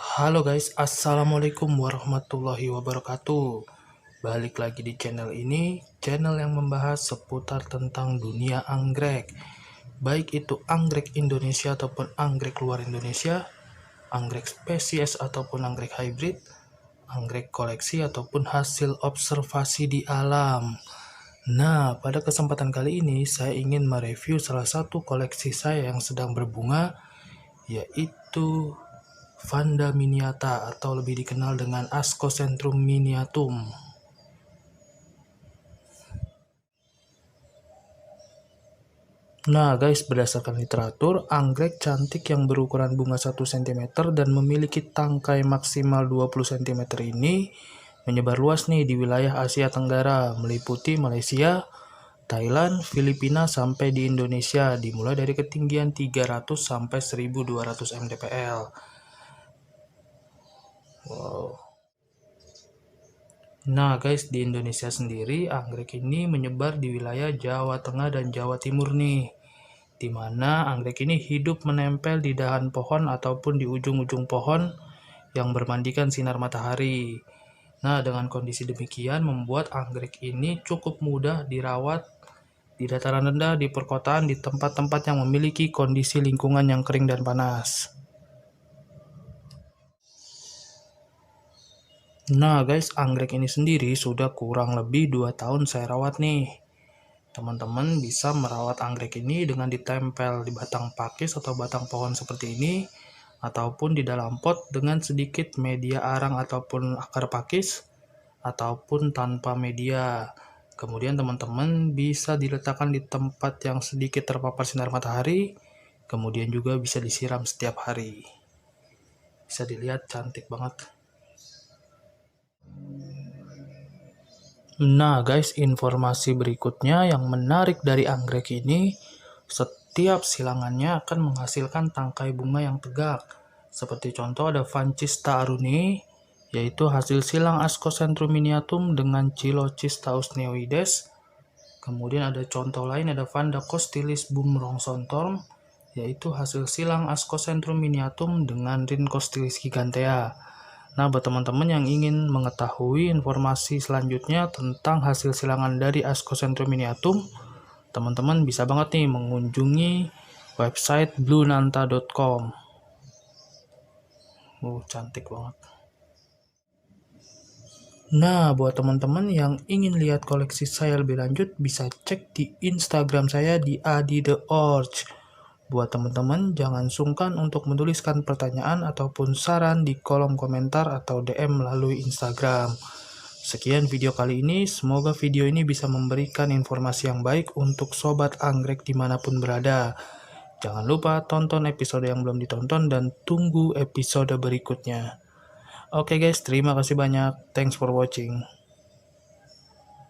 Halo guys, assalamualaikum warahmatullahi wabarakatuh. Balik lagi di channel ini, channel yang membahas seputar tentang dunia anggrek. Baik itu anggrek Indonesia ataupun anggrek luar Indonesia, anggrek spesies ataupun anggrek hybrid, anggrek koleksi ataupun hasil observasi di alam. Nah, pada kesempatan kali ini saya ingin mereview salah satu koleksi saya yang sedang berbunga, yaitu Vanda miniata atau lebih dikenal dengan Ascocentrum miniatum. Nah guys, berdasarkan literatur, anggrek cantik yang berukuran bunga 1 cm dan memiliki tangkai maksimal 20 cm ini menyebar luas nih di wilayah Asia Tenggara, meliputi Malaysia, Thailand, Filipina sampai di Indonesia, dimulai dari ketinggian 300 sampai 1200 mdpl. Wow. Nah guys, di Indonesia sendiri anggrek ini menyebar di wilayah Jawa Tengah dan Jawa Timur nih, dimana anggrek ini hidup menempel di dahan pohon ataupun di ujung-ujung pohon yang bermandikan sinar matahari. Nah, dengan kondisi demikian membuat anggrek ini cukup mudah dirawat di dataran rendah, di perkotaan, di tempat-tempat yang memiliki kondisi lingkungan yang kering dan panas. Nah guys, anggrek ini sendiri sudah kurang lebih 2 tahun saya rawat nih. Teman-teman bisa merawat anggrek ini dengan ditempel di batang pakis atau batang pohon seperti ini, ataupun di dalam pot dengan sedikit media arang ataupun akar pakis, ataupun tanpa media. Kemudian teman-teman bisa diletakkan di tempat yang sedikit terpapar sinar matahari, kemudian juga bisa disiram setiap hari. Bisa dilihat cantik banget. Nah guys, informasi berikutnya yang menarik dari anggrek ini, setiap silangannya akan menghasilkan tangkai bunga yang tegak. Seperti contoh ada Vancista aruni, yaitu hasil silang Ascocentrum miniatum dengan Cilocista usneoides. Kemudian ada contoh lain, ada Vanda costylis bumrongsontorm, yaitu hasil silang Ascocentrum miniatum dengan Rin costylis gigantea. Nah, buat teman-teman yang ingin mengetahui informasi selanjutnya tentang hasil silangan dari Ascocentrum miniatum, teman-teman bisa banget nih mengunjungi website bluenanta.com. Cantik banget. Nah, buat teman-teman yang ingin lihat koleksi saya lebih lanjut, bisa cek di Instagram saya di adi_the_orch. Buat teman-teman, jangan sungkan untuk menuliskan pertanyaan ataupun saran di kolom komentar atau DM melalui Instagram. Sekian video kali ini, semoga video ini bisa memberikan informasi yang baik untuk sobat anggrek dimanapun berada. Jangan lupa tonton episode yang belum ditonton dan tunggu episode berikutnya. Oke guys, terima kasih banyak. Thanks for watching.